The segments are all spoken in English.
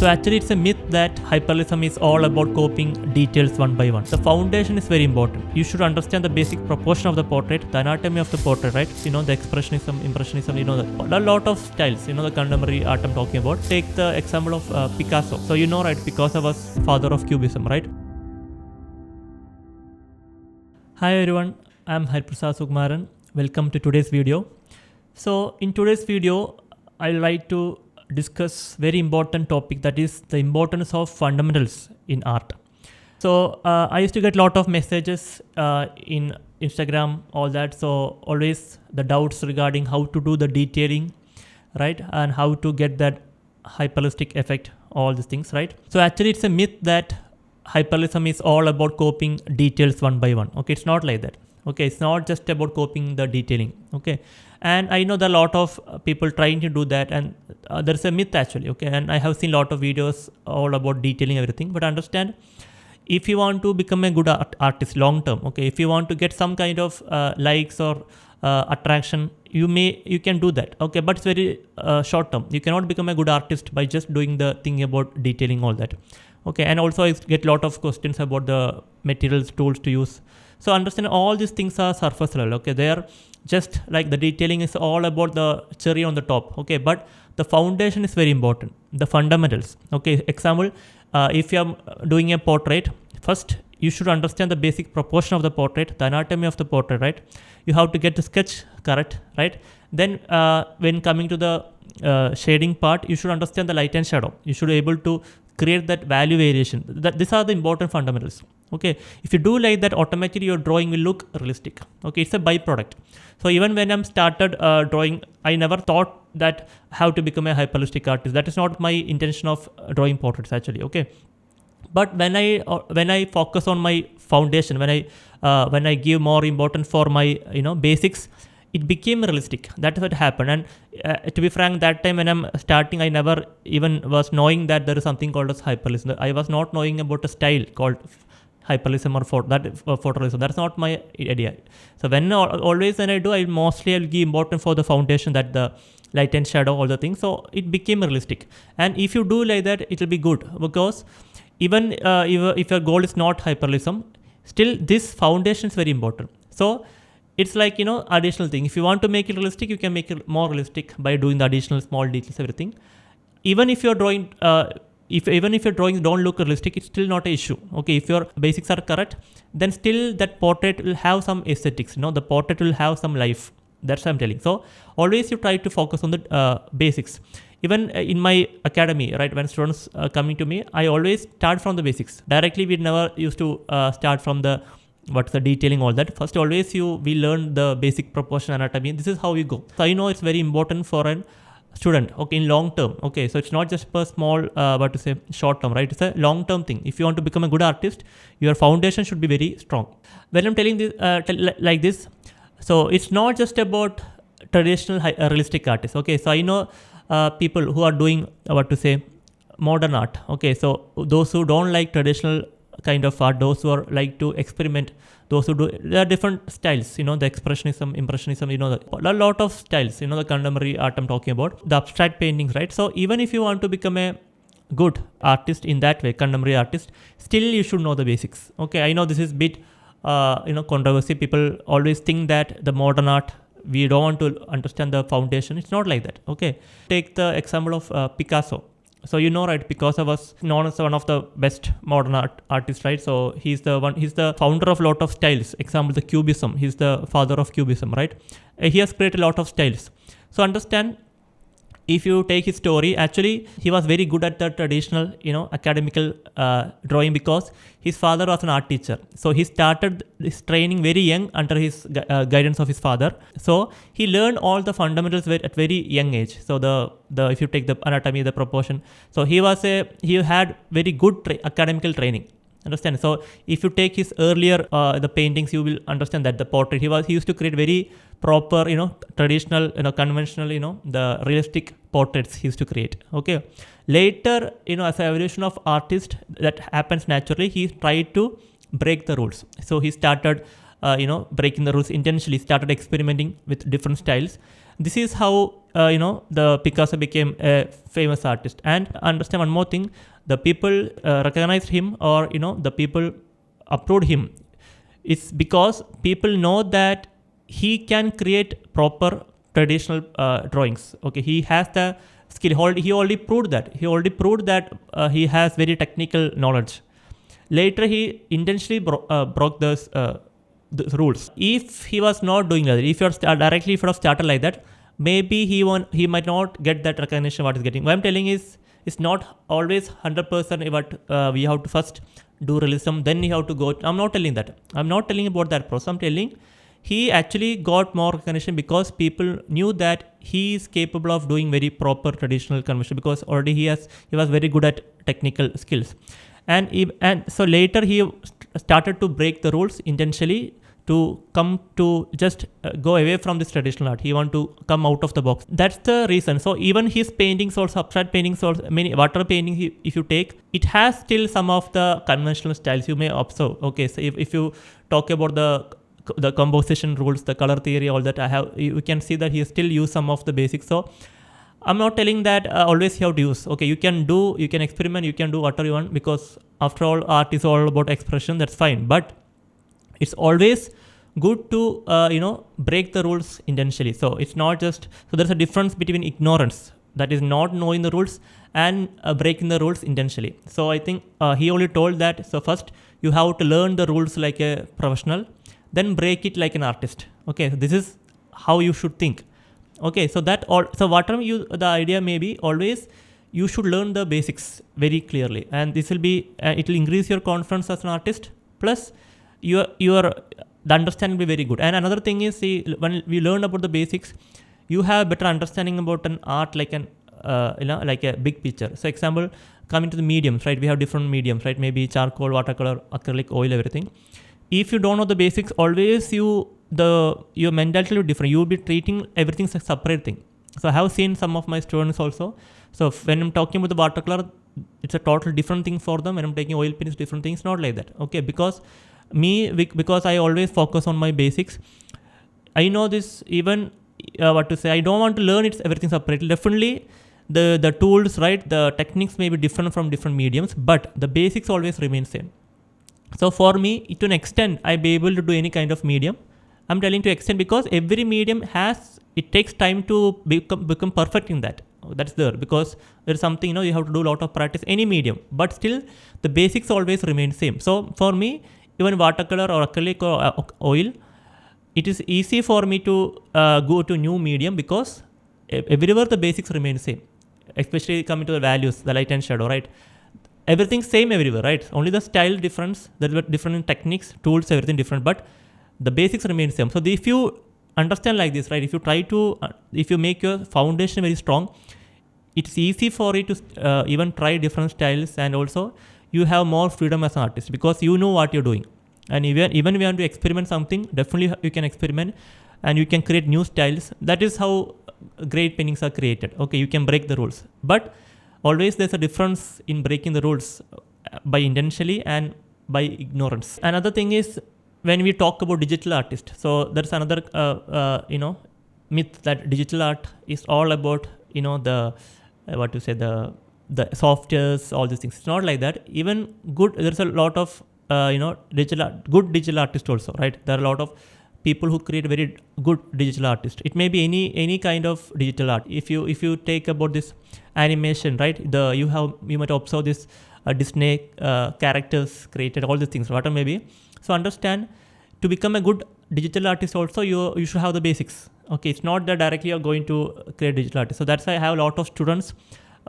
So actually it's a myth that hyperrealism is all about copying details one by one. The foundation is very important. You should understand the basic proportion of the portrait, the anatomy of the portrait, right? The expressionism, impressionism, a lot of styles, the contemporary art I'm talking about. Take the example of Picasso. So right, Picasso was father of Cubism, right? Hi everyone, I'm Hariprasad Sukumaran. Welcome to today's video. So in today's video, I'd like to discuss very important topic, that is the importance of fundamentals in art. So I used to get a lot of messages in Instagram, all that. So always the doubts regarding how to do the detailing, right? And how to get that hyperrealistic effect, all these things, right? So actually it's a myth that hyperrealism is all about copying details one by one. Okay, it's not like that. Okay, it's not just about copying the detailing. Okay, and I know there are a lot of people trying to do that, and there's a myth actually. Okay, and I have seen a lot of videos all about detailing everything. But understand, if you want to become a good artist long term, okay, if you want to get some kind of likes or attraction, you can do that. Okay, but it's very short term. You cannot become a good artist by just doing the thing about detailing, all that. Okay, and also I get a lot of questions about the materials, tools to use. So understand, all these things are surface level. Okay, they are just like the detailing is all about the cherry on the top. Okay, but the foundation is very important, the fundamentals. Okay, example, if you are doing a portrait, first you should understand the basic proportion of the portrait, the anatomy of the portrait, right? You have to get the sketch correct, right? Then when coming to the shading part, you should understand the light and shadow. You should be able to create that value variation. These are the important fundamentals. Okay, if you do like that, automatically your drawing will look realistic. Okay, it's a byproduct. So even when I'm started drawing, I never thought that how to become a hyperrealistic artist. That is not my intention of drawing portraits actually. Okay, but when I focus on my foundation, when I give more importance for my basics, it became realistic. That is what happened. And to be frank, that time when I'm starting, I never even was knowing that there is something called as hyperrealism. I was not knowing about a style called hyperrealism or photorealism. That's not my idea. So always when I do, I'll give importance for the foundation, that the light and shadow, all the things. So it became realistic. And if you do like that, it will be good, because even if your goal is not hyperrealism, still this foundation is very important. So it's like, additional thing. If you want to make it realistic, you can make it more realistic by doing the additional small details, everything. Even if you're drawing, even if your drawings don't look realistic, it's still not an issue. Okay, if your basics are correct, then still that portrait will have some aesthetics. The portrait will have some life. That's what I'm telling. So always you try to focus on the basics. Even in my academy, right, when students coming to me, I always start from the basics. Directly, we never used to start from the what's the detailing, all that. First, always we learn the basic proportion anatomy. This is how we go. So I know it's very important for a student, okay, in long term. Okay, so it's not just per small short term, right? It's a long term thing. If you want to become a good artist, your foundation should be very strong. When I'm telling this like this, so it's not just about traditional realistic artists. Okay, so I know people who are doing modern art. Okay, so those who don't like traditional kind of art, those who are like to experiment, those who do, there are different styles, the expressionism, impressionism, a lot of styles, the contemporary art I'm talking about, the abstract paintings, right? So even if you want to become a good artist in that way, contemporary artist, still you should know the basics. Okay, I know this is bit controversy. People always think that the modern art, we don't want to understand the foundation. It's not like that. Okay, take the example of Picasso. So right, Picasso was known as one of the best modern artists, right? So he's the founder of a lot of styles. Example, the Cubism. He's the father of Cubism, right? He has created a lot of styles. So understand, if you take his story, actually he was very good at the traditional, academical drawing, because his father was an art teacher. So he started his training very young under his guidance of his father. So he learned all the fundamentals at very young age. So the if you take the anatomy, the proportion, so he had very good academical training. Understand? So if you take his earlier the paintings, you will understand that the portrait, he used to create very proper, traditional, conventional, the realistic portraits he used to create. Okay, later, as an evolution of artist, that happens naturally. He tried to break the rules. So he started breaking the rules intentionally, started experimenting with different styles. this is how the Picasso became a famous artist. And understand one more thing, the people recognized him, or the people approved him. It's because people know that he can create proper traditional drawings. Okay, he has the skill. He already proved that he has very technical knowledge. Later he intentionally broke the rules. If he was not doing that, if you are directly if you have started like that, maybe he might not get that recognition what he's getting. What I'm telling is, it's not always 100% what we have to first do realism, then you have to go. I'm not telling that. I'm not telling about that process. I'm telling he actually got more recognition because people knew that he is capable of doing very proper traditional convention, because already he was very good at technical skills. And so later he started to break the rules intentionally to come to just go away from this traditional art. He want to come out of the box. That's the reason. So even his paintings, or abstract paintings, or many water paintings, if you take, it has still some of the conventional styles you may observe. Okay, so if you talk about the composition rules, the color theory, all that, you can see that he still use some of the basics. So I'm not telling that always you have to use. Okay, you can experiment, you can do whatever you want, because after all, art is all about expression. That's fine. But it's always good to break the rules intentionally. So it's not just, so there's a difference between ignorance, that is not knowing the rules, and breaking the rules intentionally. So I think he only told that, so first you have to learn the rules like a professional, then break it like an artist. Okay, so this is how you should think. Okay, so whatever the idea may be, always you should learn the basics very clearly, and this will be it will increase your confidence as an artist, plus the understanding will be very good. And another thing is, see, when we learn about the basics, you have better understanding about an art, like like a big picture. So example, coming to the mediums, right? We have different mediums, right? Maybe charcoal, watercolor, acrylic, oil, everything. If you don't know the basics, always your mentality will be different. You will be treating everything as a separate thing. So I have seen some of my students also. So when I'm talking about the watercolor, it's a total different thing for them. When I'm taking oil paint, it's different things. Not like that. Okay, because I always focus on my basics. I know this, even I don't want to learn everything separately. Definitely the tools, right, the techniques may be different from different mediums, but the basics always remain same. So for me, to an extent, I be able to do any kind of medium. I'm telling to extent, because every medium it takes time to become perfect in that. That's there, because there's something, you have to do a lot of practice, any medium, but still the basics always remain same. So for me, even watercolor or acrylic or oil, it is easy for me to go to new medium, because everywhere the basics remain same, especially coming to the values, the light and shadow, right? Everything's same everywhere, right? Only the style difference, there were different techniques, tools, everything different, but the basics remain same. So if you understand like this, right, if you make your foundation very strong, it's easy for you to even try different styles, and also you have more freedom as an artist, because you know what you're doing. And even if you want to experiment something, definitely you can experiment, and you can create new styles. That is how great paintings are created. Okay, you can break the rules, but always there's a difference in breaking the rules by intentionally and by ignorance. Another thing is, when we talk about digital artist, so there's another myth that digital art is all about the the softwares, all these things. It's not like that. Even there's a lot of good digital artists also, right? There are a lot of people who create very good digital artists. It may be any kind of digital art. If you take about this animation, right? You might observe this Disney characters created, all these things, whatever may be. So understand, to become a good digital artist also, you should have the basics. Okay, it's not that directly you're going to create digital artists. So that's why I have a lot of students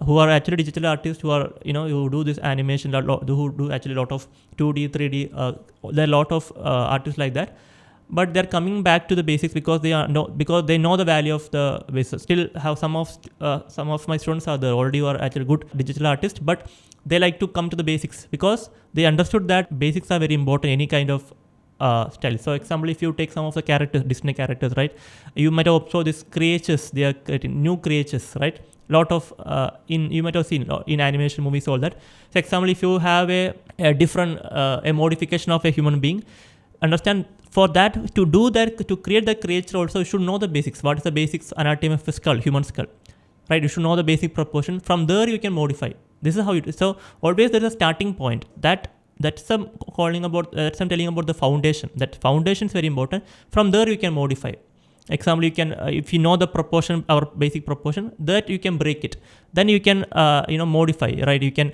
who are actually digital artists, who are who do this animation, who do actually a lot of 2D, 3D. There are a lot of artists like that, but they're coming back to the basics, because they know the value of the basics. Still have some of my students are there already who are actually good digital artists, but they like to come to the basics, because they understood that basics are very important in any kind of style. So example, if you take some of the characters, Disney characters, right, you might have observed these creatures, they are creating new creatures, right? Lot of you might have seen in animation movies, all that. So example, if you have a different a modification of a human being, understand for that, to do that, to create the creature also, you should know the basics. What is the basics anatomy of a skull, human skull, right? You should know the basic proportion. From there you can modify. This is how it is. So always there is a starting point. That's I'm calling about. That's I'm telling about the foundation. That foundation is very important. From there you can modify. Example, you can if you know the proportion, our basic proportion, that you can break it. Then you can modify, right? You can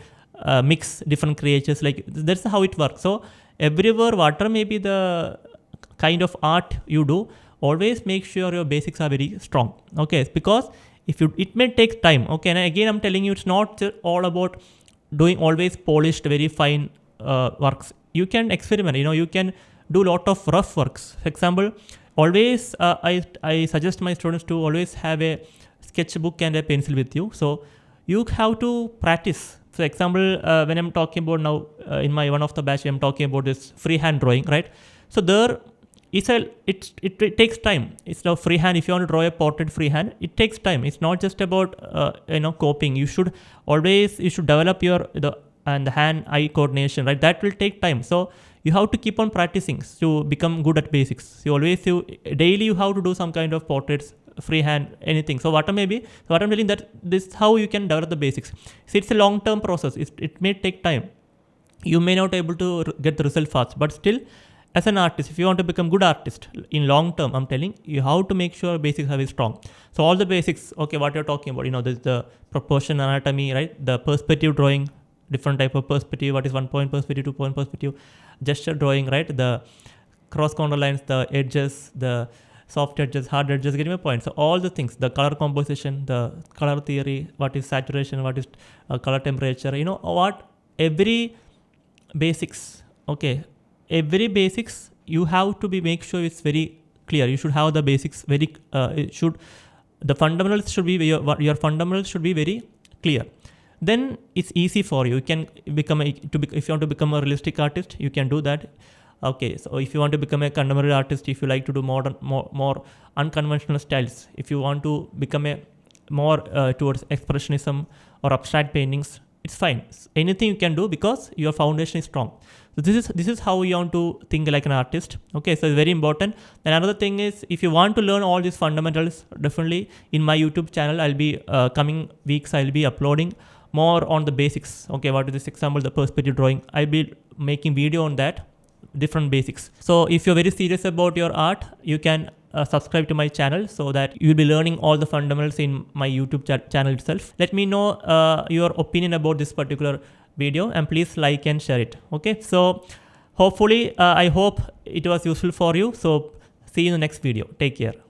mix different creatures. Like that's how it works. So everywhere, whatever may be the kind of art you do, always make sure your basics are very strong. Okay, because it may take time. Okay, and again I'm telling you, it's not all about doing always polished, very fine works. You can experiment. You can do a lot of rough works. For example, always I suggest my students to always have a sketchbook and a pencil with you. So you have to practice. For example, when I'm talking about now in my one of the batch, I'm talking about this freehand drawing, right? So there it takes time. It's now freehand. If you want to draw a portrait freehand, it takes time. It's not just about copying. You should develop the hand-eye coordination, right? That will take time. So you have to keep on practicing to become good at basics. Daily you have to do some kind of portraits, freehand, anything. So what I'm telling that this is how you can develop the basics. So it's a long-term process. It may take time. You may not be able to get the result fast, but still, as an artist, if you want to become good artist in long term, I'm telling you have to make sure basics are very strong. So all the basics, okay, what you're talking about, there's the proportion anatomy, right? The perspective drawing, different type of perspective. What is 1-point perspective, 2-point perspective, gesture drawing, right? The cross contour lines, the edges, the soft edges, hard edges, getting my point. So all the things, the color composition, the color theory, what is saturation, what is color temperature, every basics, okay. Every basics you have to make sure it's very clear. You should have the basics very. The fundamentals should be your fundamentals should be very clear. Then it's easy for you. You can become if you want to become a realistic artist, you can do that. Okay, so if you want to become a contemporary artist, if you like to do more unconventional styles, if you want to become a more towards expressionism or abstract paintings, it's fine. Anything you can do because your foundation is strong. So this is how you want to think like an artist. Okay, so it's very important. And another thing is, if you want to learn all these fundamentals, definitely in my YouTube channel, I'll be coming weeks, I'll be uploading more on the basics. Okay, what is this example, the perspective drawing? I'll be making video on that, different basics. So if you're very serious about your art, you can subscribe to my channel so that you'll be learning all the fundamentals in my YouTube channel itself. Let me know your opinion about this particular video and please like and share it. Okay, so hopefully I hope it was useful for you. So see you in the next video. Take care.